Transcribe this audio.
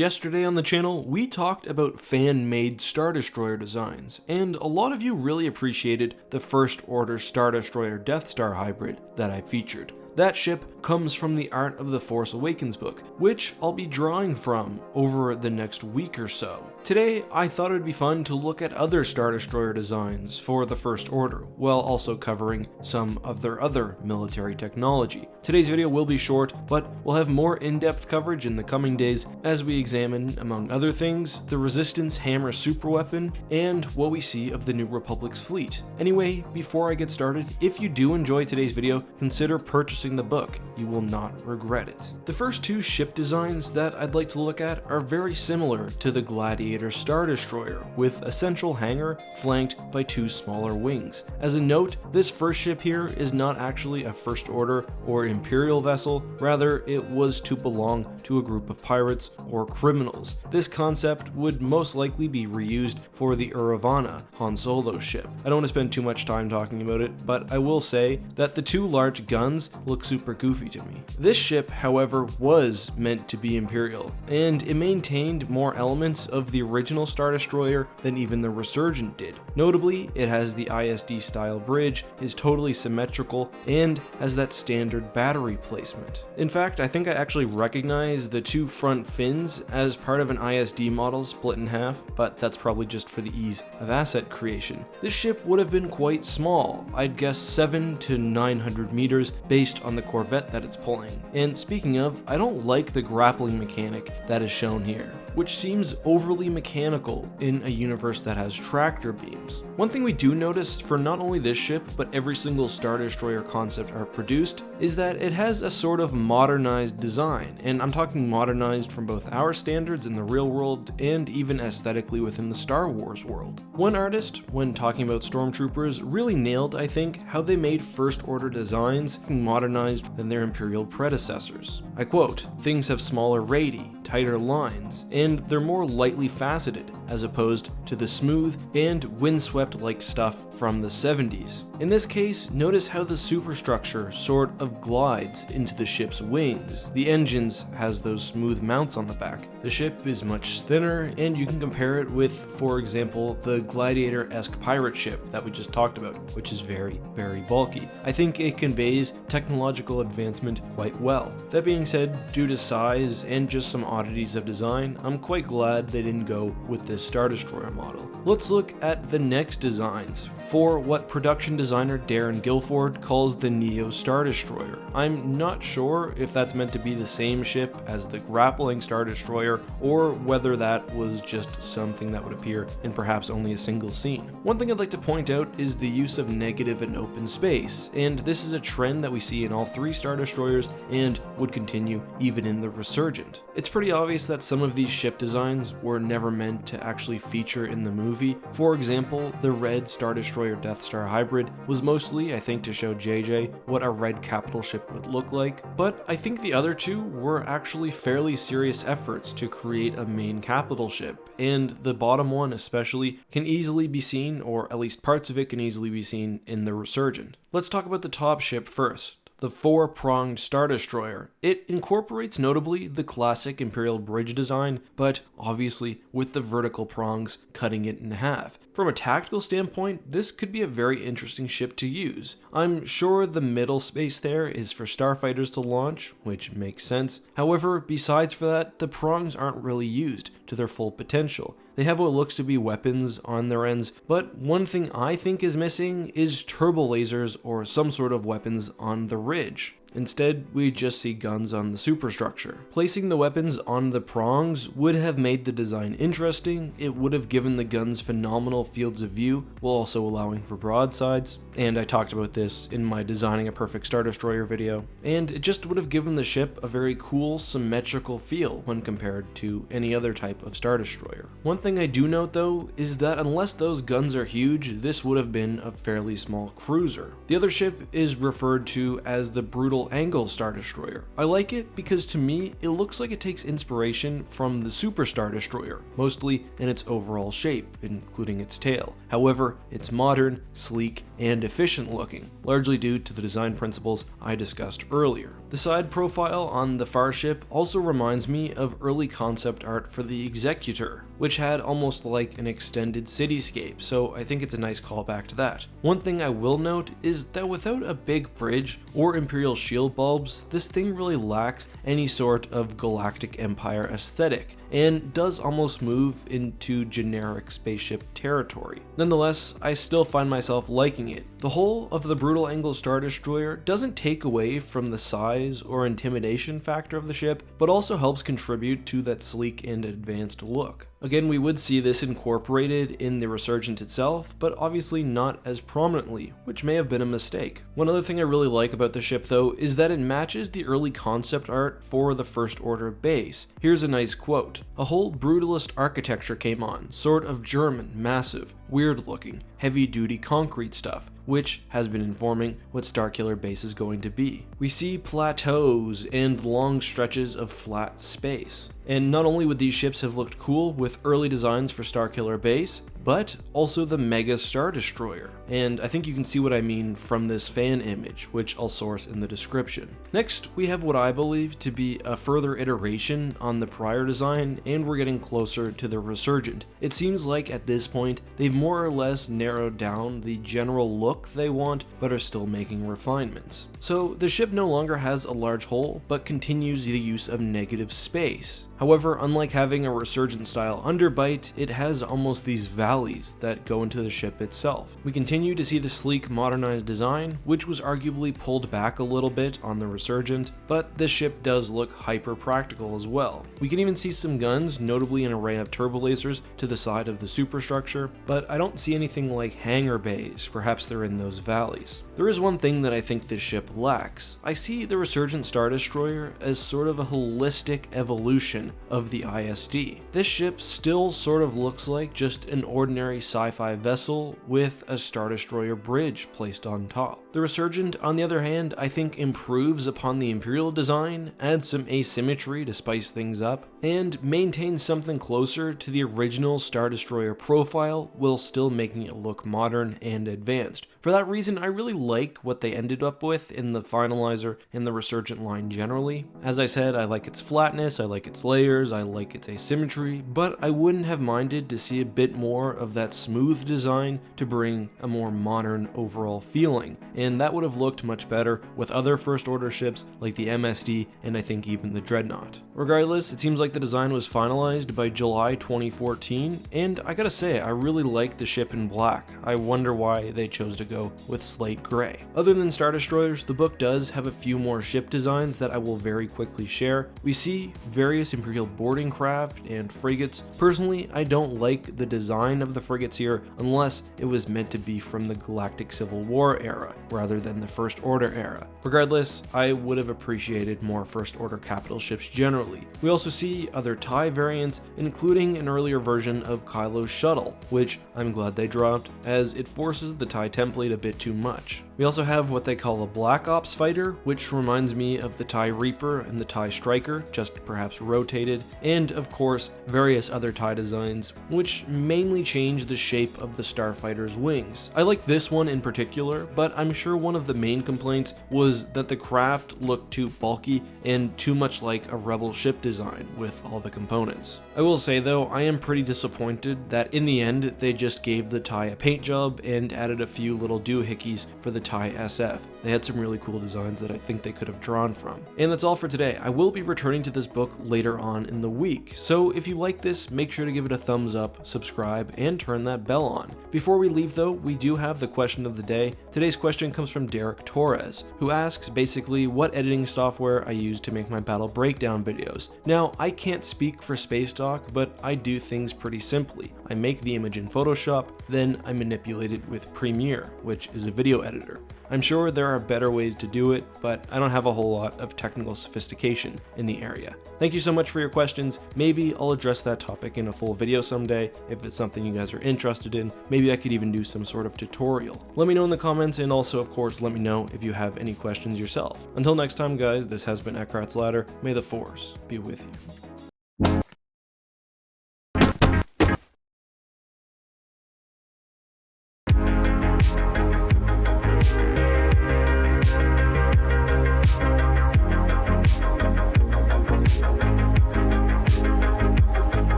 Yesterday on the channel, we talked about fan-made Star Destroyer designs, and a lot of you really appreciated the First Order Star Destroyer Death Star hybrid that I featured. That ship comes from the art of the Force Awakens book, which I'll be drawing from over the next week or so. Today, I thought it would be fun to look at other Star Destroyer designs for the First Order, while also covering some of their other military technology. Today's video will be short, but we'll have more in-depth coverage in the coming days as we examine, among other things, the Resistance Hammer superweapon and what we see of the New Republic's fleet. Anyway, before I get started, if you do enjoy today's video, consider purchasing the book. You will not regret it. The first two ship designs that I'd like to look at are very similar to the Gladiator Star Destroyer, with a central hangar flanked by two smaller wings. As a note, this first ship here is not actually a First Order or Imperial vessel, rather it was to belong to a group of pirates or criminals. This concept would most likely be reused for the Uravana Han Solo ship. I don't want to spend too much time talking about it, but I will say that the two large guns look super goofy to me. This ship, however, was meant to be Imperial, and it maintained more elements of the original Star Destroyer than even the Resurgent did. Notably, it has the ISD style bridge, is totally symmetrical, and has that standard battery placement. In fact, I think I actually recognize the two front fins as part of an ISD model split in half, but that's probably just for the ease of asset creation. This ship would have been quite small, I'd guess 700 to 900 meters based on the Corvette that it's pulling. And speaking of, I don't like the grappling mechanic that is shown here, which seems overly mechanical in a universe that has tractor beams. One thing we do notice for not only this ship, but every single Star Destroyer concept art produced, is that it has a sort of modernized design, and I'm talking modernized from both our standards in the real world and even aesthetically within the Star Wars world. One artist, when talking about Stormtroopers, really nailed, I think, how they made First Order designs modernized than their Imperial predecessors. I quote, "Things have smaller radii, tighter lines, and they're more lightly faceted, as opposed to the smooth and windswept-like stuff from the 70s. In this case, notice how the superstructure sort of glides into the ship's wings. The engines has those smooth mounts on the back. The ship is much thinner, and you can compare it with, for example, the Gladiator-esque pirate ship that we just talked about, which is very, very bulky. I think it conveys technological advancement quite well. That being said, due to size and just some oddities of design, I'm quite glad they didn't go with this Star Destroyer model. Let's look at the next designs for what production designer Darren Guilford calls the Neo Star Destroyer. I'm not sure if that's meant to be the same ship as the grappling Star Destroyer, or whether that was just something that would appear in perhaps only a single scene. One thing I'd like to point out is the use of negative and open space, and this is a trend that we see in all three Star Destroyers and would continue even in the Resurgent. It's pretty obvious that some of these ship designs were never meant to actually feature in the movie. For example, the red Star Destroyer Death Star hybrid was mostly, I think, to show JJ what a red capital ship would look like, but I think the other two were actually fairly serious efforts to create a main capital ship, and the bottom one especially can easily be seen, or at least parts of it can easily be seen, in the Resurgent. Let's talk about the top ship first. The four-pronged Star Destroyer. It incorporates notably the classic Imperial bridge design, but obviously with the vertical prongs cutting it in half. From a tactical standpoint, this could be a very interesting ship to use. I'm sure the middle space there is for starfighters to launch, which makes sense. However, besides for that, the prongs aren't really used to their full potential. They have what looks to be weapons on their ends, but one thing I think is missing is turbo lasers or some sort of weapons on the ridge. Instead, we just see guns on the superstructure. Placing the weapons on the prongs would have made the design interesting, it would have given the guns phenomenal fields of view, while also allowing for broadsides, and I talked about this in my Designing a Perfect Star Destroyer video, and it just would have given the ship a very cool, symmetrical feel when compared to any other type of Star Destroyer. One thing I do note though, is that unless those guns are huge, this would have been a fairly small cruiser. The other ship is referred to as the Brutal Brutal Angle Star Destroyer. I like it because to me, it looks like it takes inspiration from the Super Star Destroyer, mostly in its overall shape, including its tail. However, it's modern, sleek, and efficient looking, largely due to the design principles I discussed earlier. The side profile on the far ship also reminds me of early concept art for the Executor, which had almost like an extended cityscape, so I think it's a nice callback to that. One thing I will note is that without a big bridge or Imperial shield bulbs, this thing really lacks any sort of Galactic Empire aesthetic, and does almost move into generic spaceship territory. Nonetheless, I still find myself liking it. The whole of the Brutal Angle Star Destroyer doesn't take away from the size or intimidation factor of the ship, but also helps contribute to that sleek and advanced look. Again, we would see this incorporated in the Resurgent itself, but obviously not as prominently, which may have been a mistake. One other thing I really like about the ship though is that it matches the early concept art for the First Order base. Here's a nice quote. "A whole brutalist architecture came on, sort of German, massive, weird looking, heavy duty concrete stuff, which has been informing what Starkiller Base is going to be. We see plateaus and long stretches of flat space. And not only would these ships have looked cool with early designs for Starkiller Base, but also the Mega Star Destroyer. And I think you can see what I mean from this fan image, which I'll source in the description. Next, we have what I believe to be a further iteration on the prior design, and we're getting closer to the Resurgent. It seems like at this point, they've more or less narrowed down the general look they want, but are still making refinements. So the ship no longer has a large hull, but continues the use of negative space. However, unlike having a Resurgent style underbite, it has almost these valleys that go into the ship itself. We continue to see the sleek modernized design, which was arguably pulled back a little bit on the Resurgent, but this ship does look hyper practical as well. We can even see some guns, notably an array of turbolasers to the side of the superstructure, but I don't see anything like hangar bays, perhaps they're in those valleys. There is one thing that I think this ship lacks. I see the Resurgent Star Destroyer as sort of a holistic evolution of the ISD. This ship still sort of looks like just an ordinary sci-fi vessel with a Star Destroyer bridge placed on top. The Resurgent, on the other hand, I think improves upon the Imperial design, adds some asymmetry to spice things up, and maintains something closer to the original Star Destroyer profile while still making it look modern and advanced. For that reason, I really like what they ended up with in the finalizer and the Resurgent line generally. As I said, I like its flatness, I like its layers, I like its asymmetry, but I wouldn't have minded to see a bit more of that smooth design to bring a more modern overall feeling, and that would have looked much better with other First Order ships like the MSD and I think even the Dreadnought. Regardless, it seems like the design was finalized by July 2014, and I gotta say, I really like the ship in black. I wonder why they chose to go with slate gray. Other than Star Destroyers, the book does have a few more ship designs that I will very quickly share. We see various Imperial boarding craft and frigates. Personally, I don't like the design of the frigates here unless it was meant to be from the Galactic Civil War era rather than the First Order era. Regardless, I would have appreciated more First Order capital ships generally. We also see other TIE variants, including an earlier version of Kylo's shuttle, which I'm glad they dropped, as it forces the TIE template a bit too much. We also have what they call a Black Ops fighter, which reminds me of the TIE Reaper and the TIE Striker, just perhaps rotated, and of course various other TIE designs, which mainly change the shape of the starfighter's wings. I like this one in particular, but I'm sure one of the main complaints was that the craft looked too bulky and too much like a Rebel ship design with all the components. I will say though, I am pretty disappointed that in the end they just gave the TIE a paint job and added a few little doohickeys for the TIE SF. They had some really cool designs that I think they could have drawn from. And that's all for today. I will be returning to this book later on in the week, so if you like this, make sure to give it a thumbs up, subscribe, and turn that bell on. Before we leave though, we do have the question of the day. Today's question comes from Derek Torres, who asks basically what editing software I use to make my battle breakdown videos. Now, I can't speak for Space Dock, but I do things pretty simply. I make the image in Photoshop, then I manipulate it with Premiere, which is a video editor. I'm sure there are better ways to do it, but I don't have a whole lot of technical sophistication in the area. Thank you so much for your questions. Maybe I'll address that topic in a full video someday if it's something you guys are interested in. Maybe I could even do some sort of tutorial. Let me know in the comments, and also of course let me know if you have any questions yourself. Until next time guys, this has been EckhartsLadder. May the Force be with you.